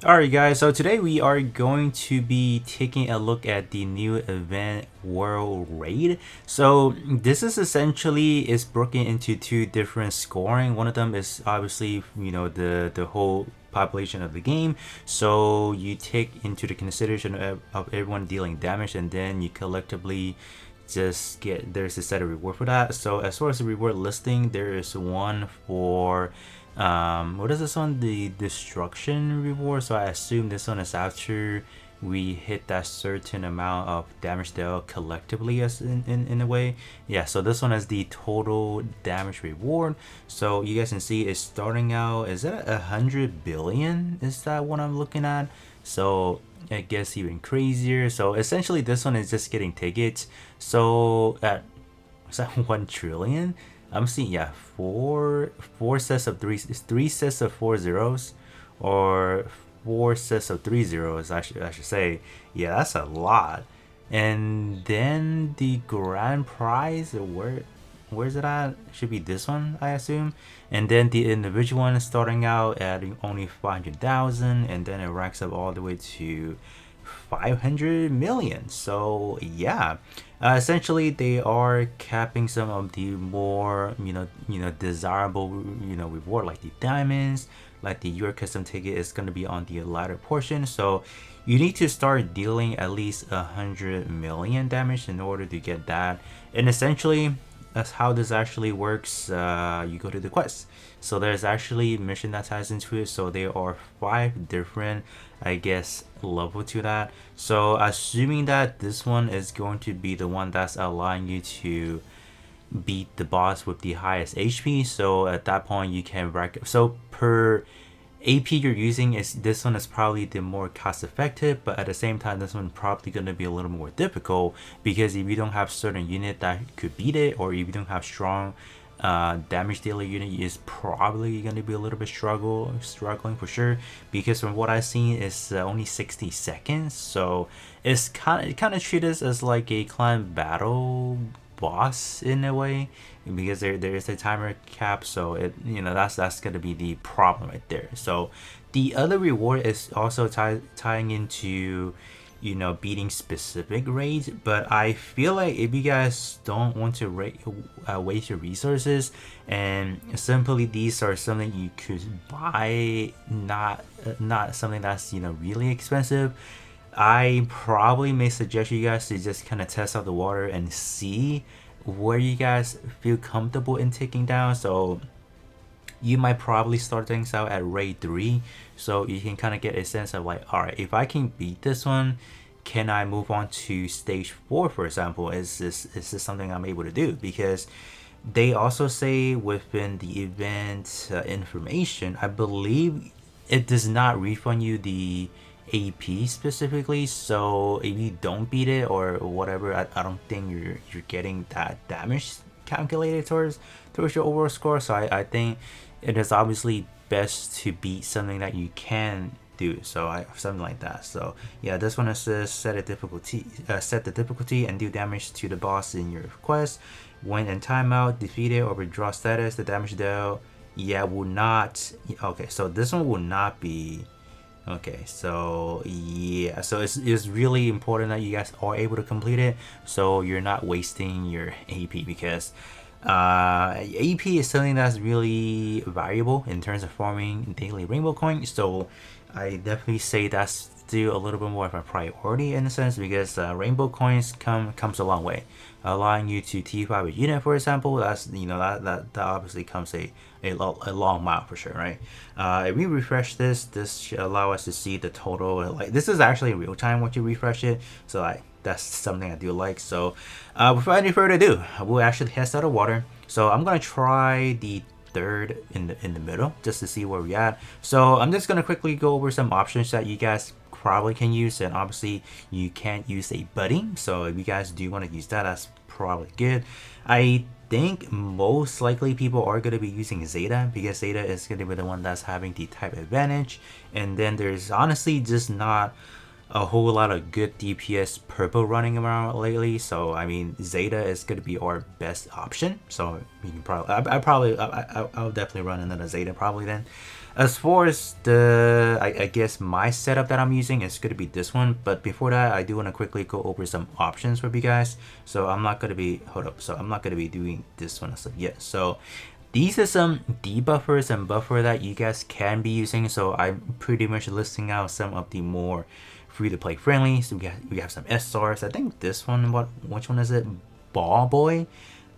Alright guys, so today we are going to be taking a look at the new event World Raid. So this is essentially is broken into two different scoring. One of them is obviously the whole population of the game. So you take into the consideration of everyone dealing damage, and then you collectively just get there's a set of reward for that. So as far as the reward listing, there is one for what is this one, the destruction reward. So I assume this one is after we hit that certain amount of damage dealt collectively, as in a way. Yeah, so this one is the total damage reward. So you guys can see it's starting out, is that 100 billion? Is that what I'm looking at? So it gets even crazier. So essentially this one is just getting tickets. So at, is that 1 trillion? I'm seeing, yeah, four sets of three sets of 4 zeros, or 4 sets of 3 zeros, I should say. Yeah, that's a lot. And then the grand prize, where's it at? Should be this one, I assume. And then the individual one is starting out at only 500,000, and then it racks up all the way to 500 million. So yeah, essentially they are capping some of the more desirable reward, like the diamonds, like the your custom ticket is going to be on the latter portion. So you need to start dealing at least 100 million damage in order to get that. And essentially that's how this actually works. You go to the quest, so there's actually mission that ties into it. So there are 5 different, I guess, level to that. So assuming that this one is going to be the one that's allowing you to beat the boss with the highest HP. So at that point you can rack, so per AP you're using, is this one is probably the more cost effective, but at the same time this one probably going to be a little more difficult, because if you don't have certain unit that could beat it, or if you don't have strong damage dealer unit, is probably going to be a little bit struggling for sure, because from what I've seen it's only 60 seconds. So it's kind of treated as like a clan battle boss in a way, because there is a timer cap. So it, that's gonna be the problem right there. So the other reward is also tying into beating specific raids, but I feel like if you guys don't want to waste your resources, and simply these are something you could buy, not something that's really expensive, I probably may suggest you guys to just kind of test out the water and see where you guys feel comfortable in taking down. So you might probably start things out at raid 3, so you can kind of get a sense of like, all right, if I can beat this one, can I move on to stage 4, for example? Is this something I'm able to do? Because they also say within the event information, I believe it does not refund you the AP specifically. So if you don't beat it or whatever, I don't think you're getting that damage calculated towards your overall score. So I think it is obviously best to beat something that you can do, so something like that. So yeah, this one is to set the difficulty and do damage to the boss in your quest. When in timeout, defeat it or withdraw status, the damage dealt, yeah, will not, okay, so this one will not be, okay, so yeah, so it's really important that you guys are able to complete it, so you're not wasting your AP, because AP is something that's really valuable in terms of farming daily rainbow coins. So I definitely say that's still a little bit more of a priority in a sense, because rainbow coins comes a long way, allowing you to T5 a unit, for example. That's that obviously comes a long mile for sure, right? If we refresh this should allow us to see the total. Like, this is actually real time once you refresh it, so like that's something I do like. So without any further ado, we'll actually test out of water. So I'm gonna try the third in the middle just to see where we're at. So I'm just gonna quickly go over some options that you guys probably can use, and obviously you can't use a budding, so if you guys do want to use that, that's probably good. I think most likely people are going to be using Zeta, because Zeta is going to be the one that's having the type advantage, and then there's honestly just not a whole lot of good DPS purple running around lately. So I mean, Zeta is going to be our best option. So you can probably, I'll definitely run another Zeta probably then. As far as I guess my setup that I'm using is going to be this one, but before that, I do want to quickly go over some options with you guys. So I'm not going to be, hold up, so I'm not going to be doing this one as of yet. So these are some debuffers and buffer that you guys can be using. So I'm pretty much listing out some of the more free to play friendly. So we have some SRs. I think this one, which one is it? Ball Boy.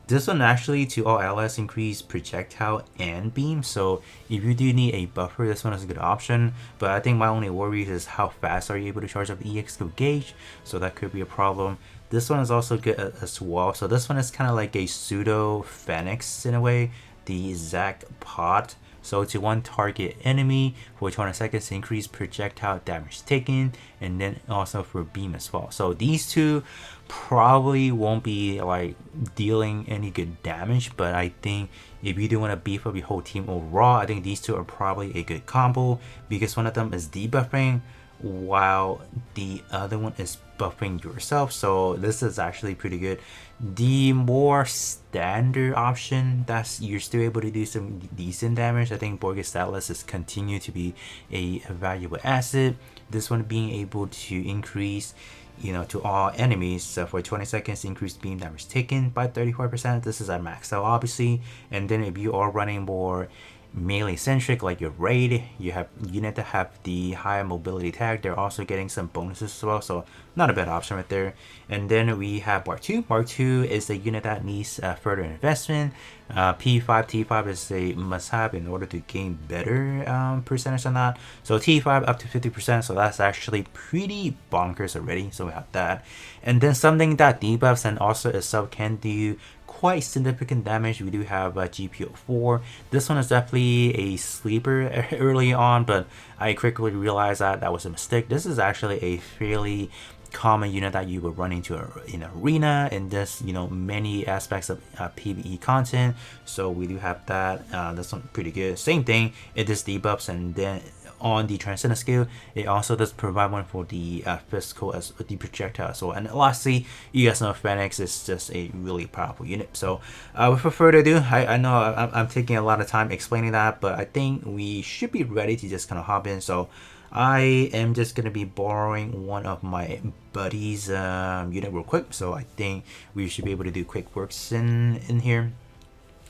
This one actually to all allies increase projectile and beam, so if you do need a buffer, this one is a good option. But I think my only worry is how fast are you able to charge up the EX to gauge, so that could be a problem. This one is also good as well. So this one is kind of like a pseudo Phoenix in a way, the Zac Pot. So to one target enemy for 20 seconds, increase projectile damage taken, and then also for beam as well. So these two probably won't be like dealing any good damage, but I think if you do want to beef up your whole team overall, I think these two are probably a good combo, because one of them is debuffing while the other one is buffing yourself. So this is actually pretty good. The more standard option that's you're still able to do some decent damage, I think Borges Atlas is continue to be a valuable asset. This one being able to increase, you know, to all enemies for 20 seconds, increased beam damage taken by 34%. This is at max out obviously. And then if you are running more melee centric like your raid, you have unit that have the higher mobility tag, they're also getting some bonuses as well, so not a bad option right there. And then we have Mark 2. Mark 2 is a unit that needs further investment. P5 T5 is a must have in order to gain better percentage on that. So T5 up to 50%, so that's actually pretty bonkers already, so we have that. And then something that debuffs and also itself can do quite significant damage, we do have GPO4. This one is definitely a sleeper early on, but I quickly realized that that was a mistake. This is actually a fairly common unit that you would run into in arena and just, you know, many aspects of PvE content. So we do have that. This one pretty good. Same thing, it just debuffs, and then on the transcendent skill, it also does provide one for the physical as the projectile as well. And lastly, you guys know Phoenix is just a really powerful unit. So without further ado, I know I'm taking a lot of time explaining that, but I think we should be ready to just kind of hop in. So I am just gonna be borrowing one of my buddy's unit real quick, so I think we should be able to do quick works in here.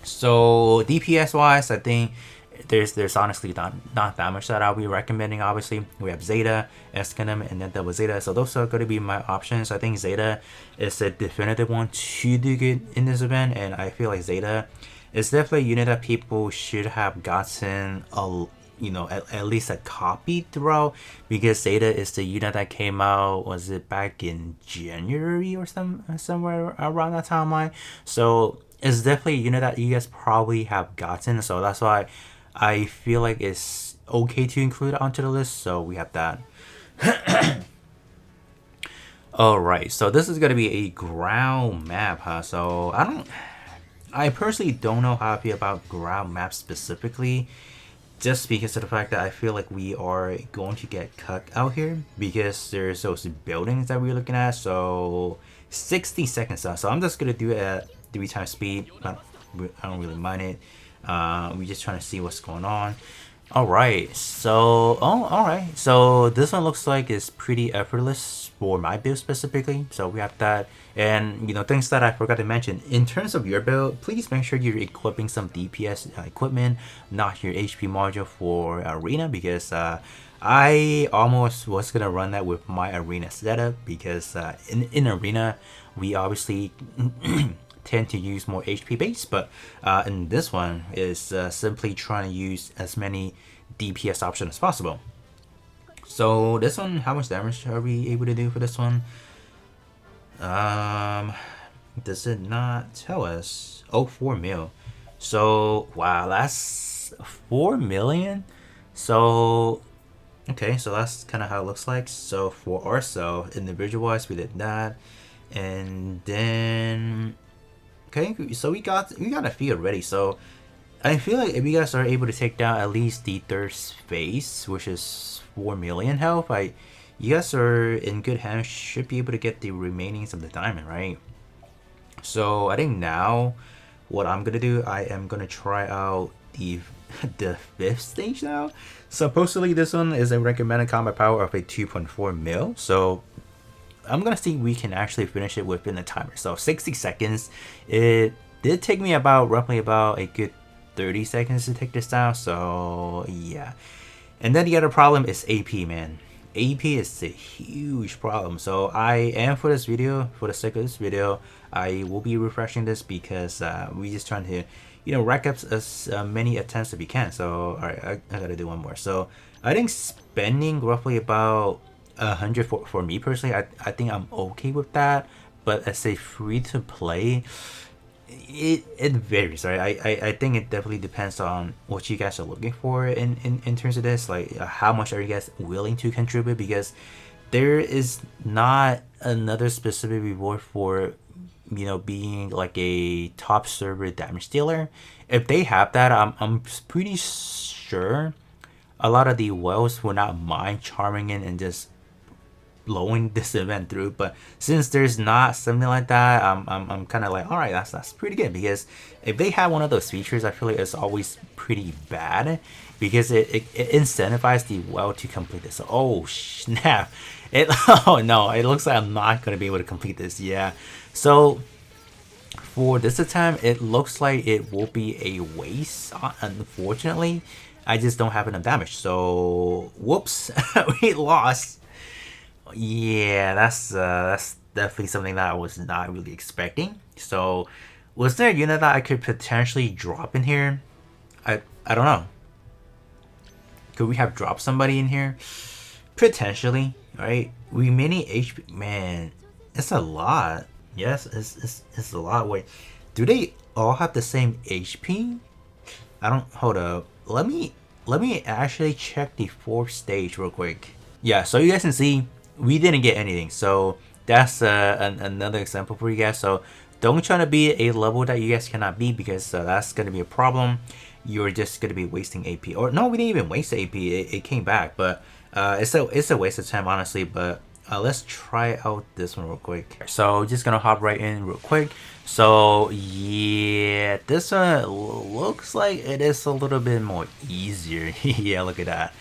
So DPS wise, I think there's honestly not that much that I'll be recommending. Obviously we have Zeta, Gundam, and then Double Zeta, so those are going to be my options. I think Zeta is a definitive one to do good in this event, and I feel like Zeta is definitely a unit that people should have gotten a, you know, at least a copy throughout, because Zeta is the unit that came out, was it back in January or somewhere around that timeline. So it's definitely a unit that you guys probably have gotten, so that's why I feel like it's okay to include it onto the list. So we have that. Alright, so this is gonna be a ground map, huh? So I personally don't know how I feel about ground maps specifically, just because of the fact that I feel like we are going to get cut out here because there's those buildings that we're looking at. So 60 seconds out, so I'm just gonna do it at 3 times speed. I don't really mind it. We're just trying to see what's going on. Alright, so alright, so this one looks like it's pretty effortless for my build specifically. So we have that, and you know, things that I forgot to mention in terms of your build, please make sure you're equipping some DPS equipment, not your HP module for arena, because I almost was gonna run that with my arena setup, because in arena we obviously tend to use more HP base, but in this one is simply trying to use as many DPS options as possible. So this one, how much damage are we able to do for this one? Does it not tell us? Oh, 4 mil. So wow, that's 4 million. So okay, so that's kind of how it looks like. So for ourselves, individual-wise, we did that, and then okay, so we got a few already. So I feel like if you guys are able to take down at least the third phase, which is 4 million health, you guys are in good hands. Should be able to get the remainings of the diamond, right? So I think now what I'm gonna do, I am gonna try out the the 5th stage now. Supposedly this one is a recommended combat power of a 2.4 mil. So I'm gonna see if we can actually finish it within the timer. So 60 seconds. It did take me roughly about a good 30 seconds to take this down. So yeah. And then the other problem is AP, man. AP is a huge problem. So I am, for this video, for the sake of this video, I will be refreshing this because we just trying to, rack up as many attempts as we can. So alright, I gotta do one more. So I think spending roughly about 100 for me personally, I think I'm okay with that. But as a free to play, it varies, right? I think it definitely depends on what you guys are looking for in terms of this. Like, how much are you guys willing to contribute? Because there is not another specific reward for being like a top server damage dealer. If they have that, I'm pretty sure a lot of the whales will not mind charming in and just blowing this event through. But since there's not something like that, I'm kind of like, all right, that's pretty good, because if they have one of those features, I feel like it's always pretty bad because it incentivizes the whale to complete this. Oh snap! Oh no, it looks like I'm not gonna be able to complete this. Yeah, so for this attempt, it looks like it will be a waste. Unfortunately, I just don't have enough damage. So whoops, we lost. Yeah, that's definitely something that I was not really expecting. So, was there a unit that I could potentially drop in here? I don't know. Could we have dropped somebody in here? Potentially, right? Remaining HP, man, it's a lot. Yes, it's a lot. Wait, do they all have the same HP? I don't. Hold up. Let me actually check the 4th stage real quick. Yeah, so you guys can see we didn't get anything. So that's another example for you guys. So don't try to be a level that you guys cannot beat, because that's gonna be a problem. You're just gonna be wasting AP. Or no, we didn't even waste the AP. It came back, but it's a waste of time, honestly. But let's try out this one real quick. So just gonna hop right in real quick. So yeah, this one looks like it is a little bit more easier. Yeah, look at that.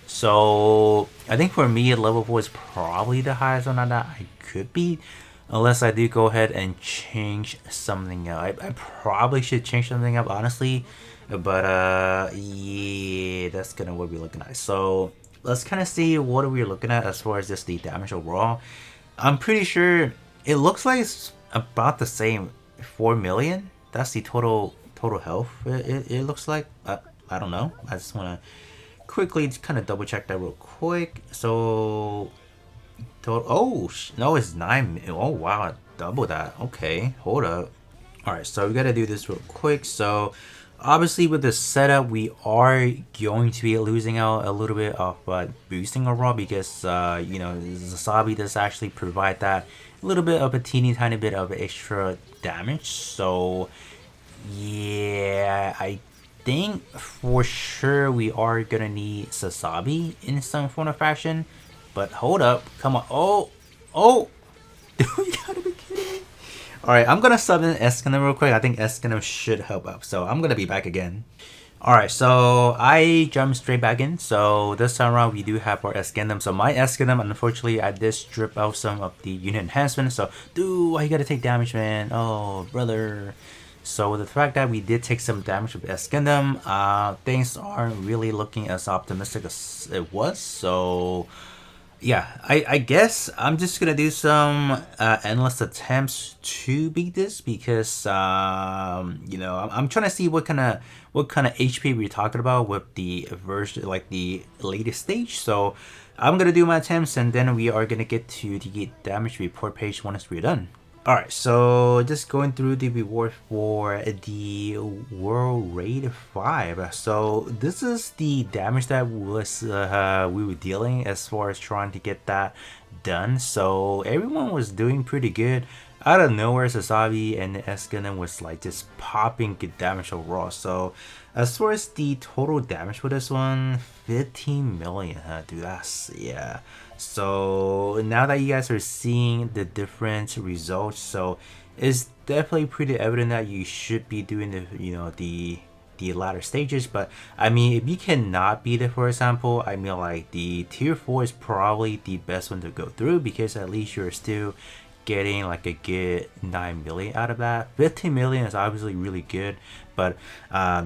So I think for me, level 4 is probably the highest one that I could beat, unless I do go ahead and change something up. I probably should change something up, honestly, but yeah, that's kind of what we're looking at. So let's kind of see what we're looking at as far as just the damage overall. I'm pretty sure it looks like it's about the same, 4 million. That's the total health. It looks like. I don't know. I just want to quickly kind of double check that real quick. So total, oh no, it's 9. Oh wow, double that. Okay, hold up. All right, so we gotta do this real quick. So obviously with the setup, we are going to be losing out a little bit of boosting overall, because Zasabi does actually provide that little bit of a teeny tiny bit of extra damage. So yeah, I think for sure we are gonna need Sasabi in some form of fashion. But hold up, come on. Oh, dude, you gotta be kidding me. Alright, I'm gonna sub in Escanum real quick. I think Escanum should help out, so I'm gonna be back again. Alright, so I jumped straight back in. So this time around we do have our Escanum. So my Escanum, unfortunately, I did strip out some of the unit enhancement. So dude, why you gotta take damage, man? Oh brother. So the fact that we did take some damage with Escendum, things aren't really looking as optimistic as it was. So yeah, I guess I'm just gonna do some endless attempts to beat this, because I'm trying to see what kind of HP we're talking about with the version, like the latest stage. So I'm gonna do my attempts, and then we are gonna get to the damage report page once we're done. Alright, so just going through the reward for the World Raid 5. So this is the damage that was we were dealing as far as trying to get that done. So everyone was doing pretty good. Out of nowhere, Sasabi and Escanum was like just popping good damage overall. So as far as the total damage for this one, 15 million, dude, that's, yeah. So now that you guys are seeing the different results, so it's definitely pretty evident that you should be doing the the latter stages. But I mean, if you cannot beat it, for example, I mean, like the tier 4 is probably the best one to go through, because at least you're still getting like a good 9 million out of that. 15 million is obviously really good, but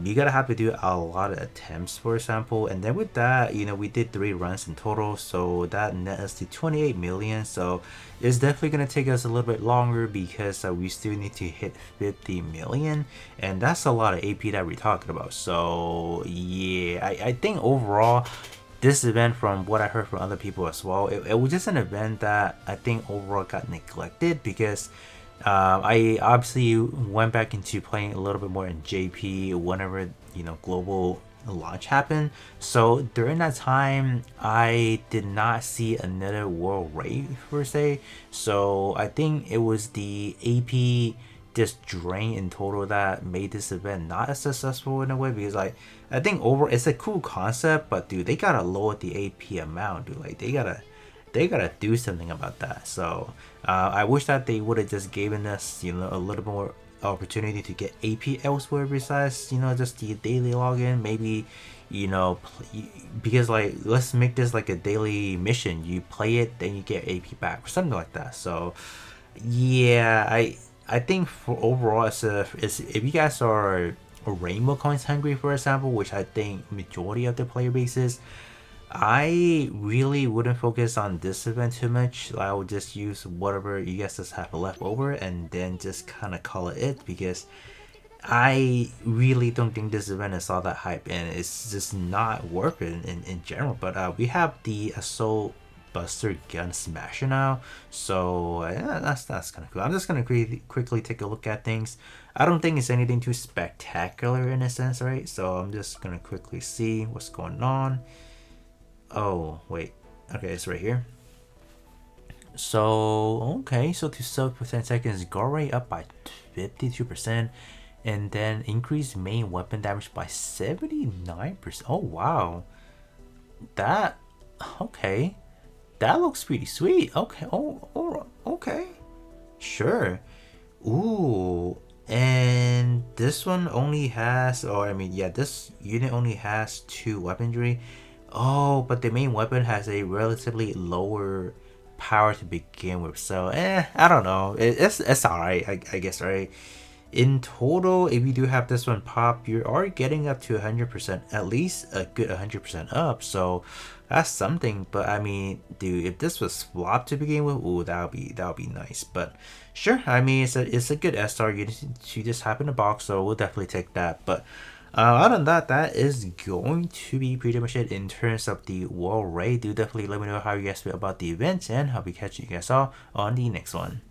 you gotta have to do a lot of attempts, for example. And then with that, you know, we did 3 runs in total, so that net us to 28 million. So it's definitely gonna take us a little bit longer, because we still need to hit 50 million, and that's a lot of AP that we're talking about. So yeah, I think overall this event, from what I heard from other people as well, it was just an event that I think overall got neglected, because I obviously went back into playing a little bit more in JP whenever, you know, global launch happened. So during that time, I did not see another world raid per se. So I think it was the AP just drain in total that made this event not as successful in a way, because like I think over it's a cool concept, but dude, they gotta lower the AP amount, dude. Like they gotta do something about that. So I wish that they would have just given us, you know, a little more opportunity to get AP elsewhere besides, you know, just the daily login. Maybe, you know, because like let's make this like a daily mission. You play it, then you get AP back, or something like that. So yeah, I think for overall, if you guys are rainbow coins hungry, for example, which I think majority of the player base is, I really wouldn't focus on this event too much. I would just use whatever you guys just have left over, and then just kind of call it, because I really don't think this event is all that hype, and it's just not worth it in general. But we have the Assault Buster Gun Smasher now, so yeah, that's kind of cool. I'm just gonna quickly take a look at things. I don't think it's anything too spectacular in a sense, right? So I'm just gonna quickly see what's going on. Oh wait, okay, it's right here. So okay, so to sub for 10 seconds, guard rate up by 52%, and then increase main weapon damage by 79%. Oh wow, that okay. That looks pretty sweet. Okay. Oh, okay. Sure. Ooh. And this one only has, or I mean, yeah, this unit only has 2 weaponry. Oh, but the main weapon has a relatively lower power to begin with. So, I don't know. It's alright, I guess, right? In total, if you do have this one pop, you are getting up to 100%, at least a good 100% up. So that's something. But I mean, dude, if this was flop to begin with, ooh, that would be nice. But sure, I mean, it's a good SR. You just have in the box, so we'll definitely take that. But other than that, that is going to be pretty much it in terms of the World Raid. Do definitely let me know how you guys feel about the event, and I'll be catching you guys all on the next one.